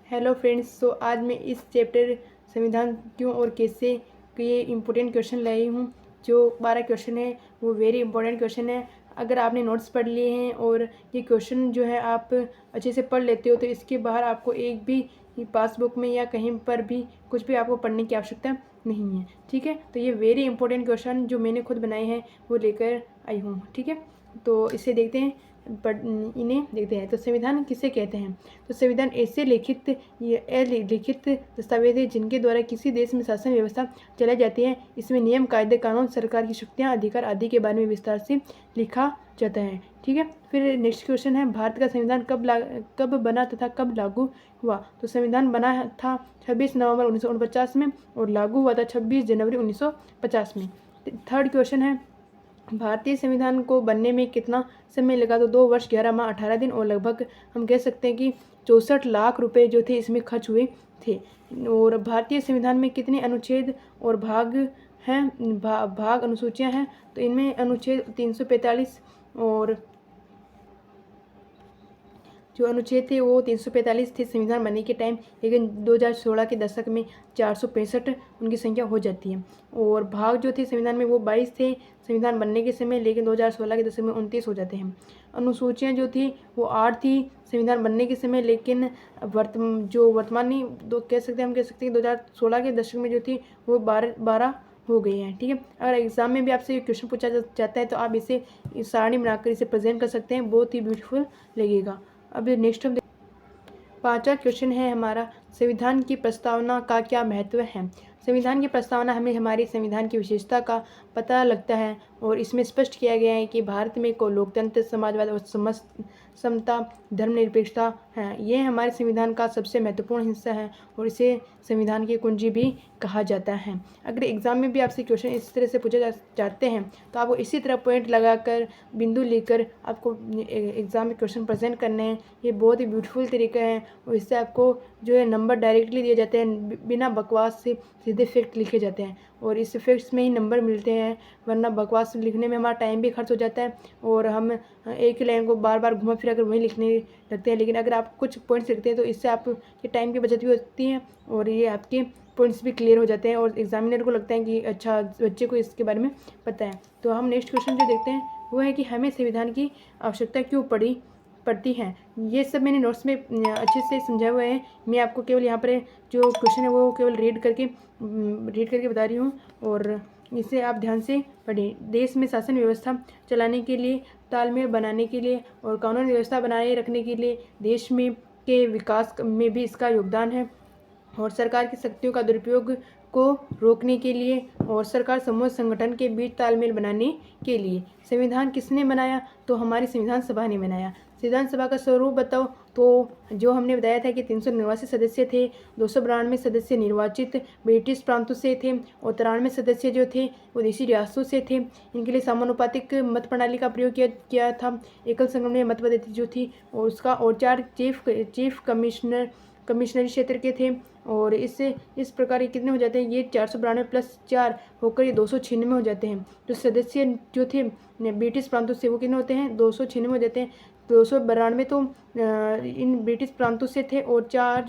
Hello friends. सो आज मैं इस चैप्टर संविधान क्यों और कैसे के ये इम्पोर्टेंट क्वेश्चन लाई हूँ। जो 12 क्वेश्चन है वो वेरी इंपॉर्टेंट क्वेश्चन है। अगर आपने नोट्स पढ़ लिए हैं और ये क्वेश्चन जो है आप अच्छे से पढ़ लेते हो तो इसके बाहर आपको एक भी पासबुक में या कहीं पर भी कुछ भी आपको पढ़ने की आवश्यकता नहीं है। ठीक है, तो ये वेरी इंपॉर्टेंट क्वेश्चन जो मैंने खुद बनाए हैं वो लेकर आई हूँ। ठीक है, तो इसे देखते हैं, इन्हें देखते हैं। तो संविधान किसे कहते हैं? तो संविधान ऐसे लिखित या अलिखित दस्तावेज है जिनके द्वारा किसी देश में शासन व्यवस्था चलाई जाती है। इसमें नियम, कायदे, कानून, सरकार की शक्तियाँ, अधिकार आदि के बारे में विस्तार से लिखा जाता है। ठीक है, फिर नेक्स्ट क्वेश्चन है, भारत का संविधान कब बना तथा कब लागू हुआ? तो संविधान बना था 26 नवंबर 1949 में और लागू हुआ था 26 जनवरी 1950 में। थर्ड क्वेश्चन है, भारतीय संविधान को बनने में कितना समय लगा? तो 2 वर्ष 11 माह 18 दिन और लगभग हम कह सकते हैं कि 64 लाख रुपए जो थे इसमें खर्च हुए थे। और भारतीय संविधान में कितने अनुच्छेद और भाग हैं, भाग अनुसूचियां हैं? तो इनमें अनुच्छेद 345 और जो अनुच्छेद थे वो 345 थे संविधान बनने के टाइम, लेकिन 2016 के दशक में 465 उनकी संख्या हो जाती है। और भाग जो थे संविधान में वो 22 थे संविधान बनने के समय, लेकिन 2016 के दशक में 29 हो जाते हैं। अनुसूचियाँ जो थी वो 8 थी संविधान बनने के समय, लेकिन वर्तमानी कह सकते हैं, हम कह सकते हैं 2016 के दशक में जो थी वो 12 हो गई हैं। ठीक है, अगर एग्जाम में भी आपसे ये क्वेश्चन पूछा जाता है तो आप इसे सारणी बनाकर इसे प्रेजेंट कर सकते हैं, बहुत ही ब्यूटीफुल लगेगा। अब नेक्स्ट हम 5वां क्वेश्चन है हमारा, संविधान की प्रस्तावना का क्या महत्व है? संविधान की प्रस्तावना हमें हमारे संविधान की विशेषता का पता लगता है और इसमें स्पष्ट किया गया है कि भारत में को लोकतंत्र, समाजवाद और समता, धर्मनिरपेक्षता है। ये हमारे संविधान का सबसे महत्वपूर्ण हिस्सा है और इसे संविधान की कुंजी भी कहा जाता है। अगर एग्जाम में भी आपसे क्वेश्चन इस तरह से पूछे जाते हैं तो आपको इसी तरह पॉइंट लगाकर, बिंदु लेकर आपको एग्जाम में क्वेश्चन प्रेजेंट करने हैं। ये बहुत ही ब्यूटीफुल तरीका है और इससे आपको जो है नंबर डायरेक्टली दिए जाते हैं, बिना बकवास से सीधे फैक्ट लिखे जाते हैं और इस फैक्ट्स में ही नंबर मिलते हैं, वरना बकवास लिखने में हमारा टाइम भी खर्च हो जाता है और हम एक ही लाइन को बार बार घुमा फिरा कर वहीं लिखने लगते हैं। लेकिन अगर आप कुछ पॉइंट्स लिखते हैं तो इससे आपके टाइम की बचत भी होती है और ये आपके पॉइंट्स भी क्लियर हो जाते हैं और एग्जामिनर को लगता है कि अच्छा बच्चे को इसके बारे में पता है। तो हम नेक्स्ट क्वेश्चन जो देखते हैं वो है कि हमें संविधान की आवश्यकता क्यों पड़ती हैं। ये सब मैंने नोट्स में अच्छे से समझाया हुआ है। मैं आपको केवल यहाँ पर जो क्वेश्चन है वो केवल रीड करके बता रही हूँ और इसे आप ध्यान से पढ़ें। देश में शासन व्यवस्था चलाने के लिए, तालमेल बनाने के लिए और कानून व्यवस्था बनाए रखने के लिए देश में के विकास में भी इसका योगदान है और सरकार की शक्तियों का दुरुपयोग को रोकने के लिए और सरकार समूह संगठन के बीच तालमेल बनाने के लिए। संविधान किसने बनाया? तो हमारी संविधान सभा ने बनाया। संविधान सभा का स्वरूप बताओ तो जो हमने बताया था कि 389 सदस्य थे, 292 सदस्य निर्वाचित ब्रिटिश प्रांतों से थे और 93 सदस्य जो थे वो देशी रियासतों से थे। इनके लिए समानुपातिक मत प्रणाली का प्रयोग किया था। एकल संगमनीय मत पद्धति जो थी और उसका और 4 चीफ कमिश्नरी क्षेत्र के थे और इससे इस प्रकार ये कितने हो जाते हैं? ये 492 प्लस 4 होकर ये 296 हो जाते हैं। जो सदस्य जो थे ब्रिटिश प्रांतों से वो कितने होते हैं? 296 हो जाते हैं। 292 तो इन ब्रिटिश प्रांतों से थे और 4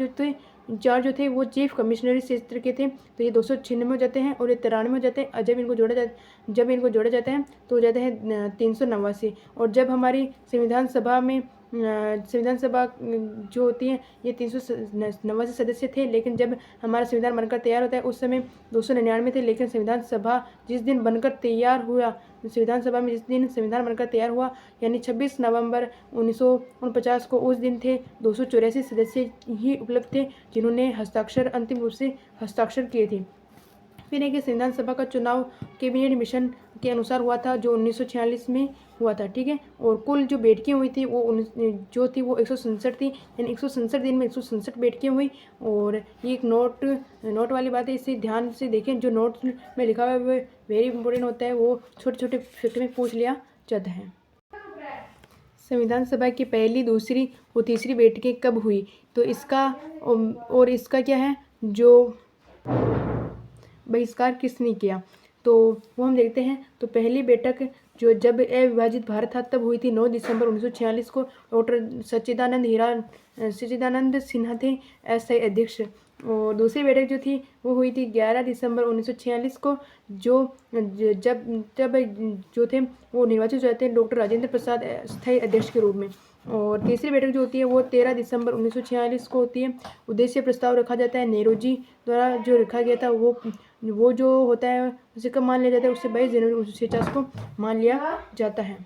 जो थे वो चीफ कमिश्नरी क्षेत्र के थे, तो ये 296 हो जाते हैं और ये 93 हो जाते हैं। और जब इनको जोड़ा जाता है तो हो जाते हैं 389। और जब हमारी संविधान सभा जो होती है ये 389 सदस्य थे, लेकिन जब हमारा संविधान बनकर तैयार होता है उस समय 299 थे। लेकिन संविधान सभा जिस दिन बनकर तैयार हुआ, संविधान सभा में जिस दिन संविधान बनकर तैयार हुआ यानी 26 नवंबर 1949 को, उस दिन थे 284 सदस्य ही उपलब्ध थे जिन्होंने अंतिम रूप से हस्ताक्षर किए थे। फिर एक संविधान सभा का चुनाव कैबिनेट मिशन के अनुसार हुआ था जो 1946 में हुआ था। ठीक है, और कुल जो बैठकें हुई थी वो 167 थी, यानी 167 दिन में 167 बैठकें हुई। और ये एक नोट वाली बात है, इसे ध्यान से देखें। जो नोट में लिखा हुआ है वो वेरी इंपॉर्टेंट होता है, वो छोटे छोटे फैक्ट में पूछ लिया जाता है। संविधान सभा की पहली, दूसरी और तीसरी बैठकें कब हुई? तो इसका क्या है, जो बहिष्कार किसने किया? तो वो हम देखते हैं। तो पहली बैठक जो जब अविभाजित भारत था तब हुई थी 9 दिसंबर 1946 को। डॉक्टर सच्चिदानंद सिन्हा थे एसआई अध्यक्ष। और दूसरी बैठक जो थी वो हुई थी 11 दिसंबर 1946 को, जो जब जब जो थे वो निर्वाचित हो जाते हैं डॉक्टर राजेंद्र प्रसाद स्थायी अध्यक्ष के रूप में। और तीसरी बैठक जो होती है वो 13 दिसंबर 1946 को होती है। उद्देश्य प्रस्ताव रखा जाता है नेहरू जी द्वारा जो रखा गया था, वो जो होता है उसे कब मान लिया जाता है, उससे 22 जनवरी 1950 को मान लिया जाता है।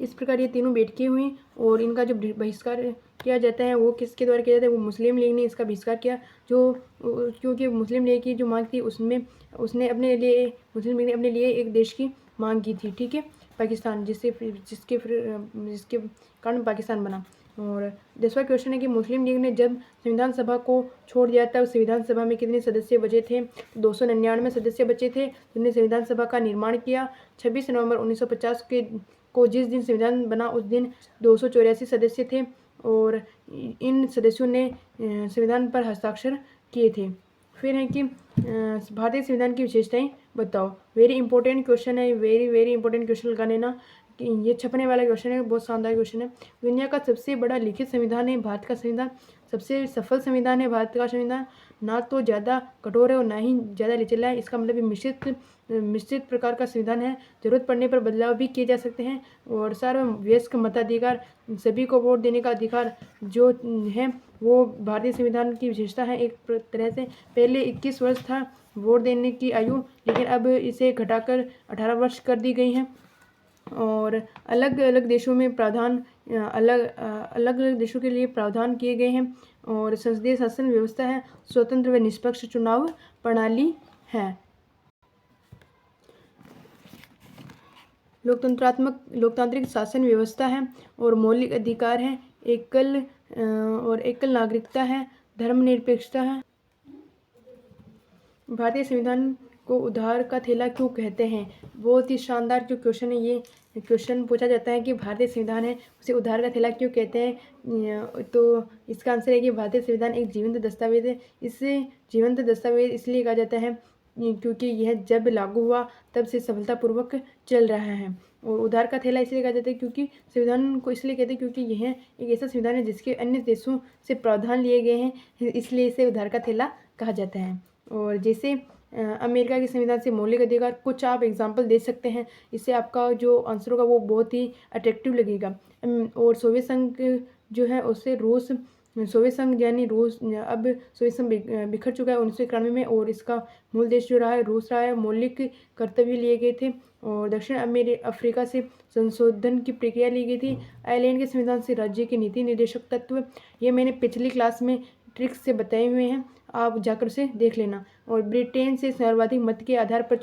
इस प्रकार ये तीनों बैठकें हुई और इनका जो बहिष्कार किया जाता है वो किसके द्वारा किया जाता है, वो मुस्लिम लीग ने इसका बहिष्कार किया। जो क्योंकि मुस्लिम लीग की जो मांग थी उसमें उसने अपने लिए मुस्लिम लीग ने अपने लिए एक देश की मांग की थी, ठीक है, पाकिस्तान, जिसके कारण पाकिस्तान बना। और 10वां क्वेश्चन है कि मुस्लिम लीग ने जब संविधान सभा को छोड़ दिया तब संविधान सभा में कितने सदस्य बचे थे, 299 सदस्य बचे थे जिन्होंने संविधान सभा का निर्माण किया। 26 नवंबर 1950 को जिस दिन संविधान बना उस दिन 284 सदस्य थे और इन सदस्यों ने संविधान पर हस्ताक्षर किए थे। फिर है कि भारतीय संविधान की विशेषताएं बताओ। वेरी इंपॉर्टेंट क्वेश्चन है, वेरी इंपॉर्टेंट क्वेश्चन लगा लेना कि ये छपने वाला क्वेश्चन है, बहुत शानदार क्वेश्चन है। दुनिया का सबसे बड़ा लिखित संविधान है भारत का संविधान। सबसे सफल संविधान है भारत का संविधान। ना तो ज़्यादा कठोर है और ना ही ज़्यादा लचीला है। इसका मतलब मिश्रित प्रकार का संविधान है। जरूरत पड़ने पर बदलाव भी किए जा सकते हैं। और सार्ववयस्क मताधिकार, सभी को वोट देने का अधिकार जो है वो भारतीय संविधान की विशेषता है। एक तरह से पहले 21 वर्ष था वोट देने की आयु, लेकिन अब इसे घटाकर 18 वर्ष कर दी गई है। और अलग अलग देशों में प्रावधान अलग देशों के लिए प्रावधान किए गए हैं। और संसदीय शासन व्यवस्था है। स्वतंत्र व निष्पक्ष चुनाव प्रणाली है। लोकतांत्रिक शासन व्यवस्था है और मौलिक अधिकार है। एकल नागरिकता है। धर्मनिरपेक्षता है। भारतीय संविधान को उधार का थैला क्यों कहते हैं? बहुत ही शानदार जो क्वेश्चन है, ये क्वेश्चन पूछा जाता है कि भारतीय संविधान है उसे उधार का थैला क्यों कहते हैं। तो इसका आंसर है कि भारतीय संविधान एक जीवंत दस्तावेज है। इसे जीवंत दस्तावेज इसलिए कहा जाता है क्योंकि यह जब लागू हुआ तब से सफलतापूर्वक चल रहा है। और उधार का थैला इसलिए कहा जाता है क्योंकि संविधान को इसलिए कहते हैं क्योंकि यह एक ऐसा संविधान है जिसके अन्य देशों से प्रावधान लिए गए हैं, इसलिए इसे उधार का थैला कहा जाता है। और जैसे अमेरिका के संविधान से मौलिक अधिकार, कुछ आप एग्जाम्पल दे सकते हैं, इससे आपका जो आंसर होगा वो बहुत ही अट्रैक्टिव लगेगा। और सोवियत संघ जो है उससे सोवियत संघ यानी रूस, अब सोवियत संघ बिखर चुका है 1991 में और इसका मूल देश जो रहा है रूस रहा है। मौलिक कर्तव्य लिए गए थे और दक्षिण अफ्रीका से संशोधन की प्रक्रिया ली गई थी। आयरलैंड के संविधान से राज्य के नीति निर्देशक तत्व, ये मैंने पिछली क्लास में ट्रिक्स से बताए हुए हैं, आप जाकर उसे देख लेना। और ब्रिटेन से सर्वाधिक मत के आधार पर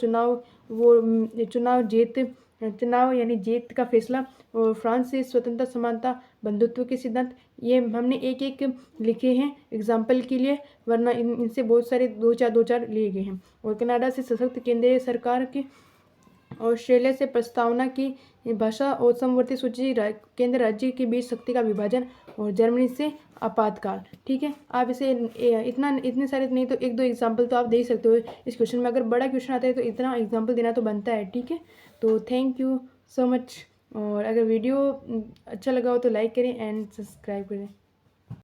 चुनाव यानी जीत का फैसला। और फ्रांस से स्वतंत्रता, समानता, बंधुत्व के सिद्धांत, ये हमने एक एक लिखे हैं एग्जाम्पल के लिए, वरना इनसे बहुत सारे दो चार लिए गए हैं। और कनाडा से सशक्त केंद्रीय सरकार के। ऑस्ट्रेलिया से प्रस्तावना की भाषा और समवर्ती सूची, केंद्र राज्य के बीच शक्ति का विभाजन। और जर्मनी से आपातकाल। ठीक है, आप इसे इतने सारे नहीं तो एक दो एग्जाम्पल तो आप दे सकते हो इस क्वेश्चन में। अगर बड़ा क्वेश्चन आता है तो इतना एग्जाम्पल देना तो बनता है। ठीक है, तो थैंक यू सो मच। और अगर वीडियो अच्छा लगा हो तो लाइक करें एंड सब्सक्राइब करें।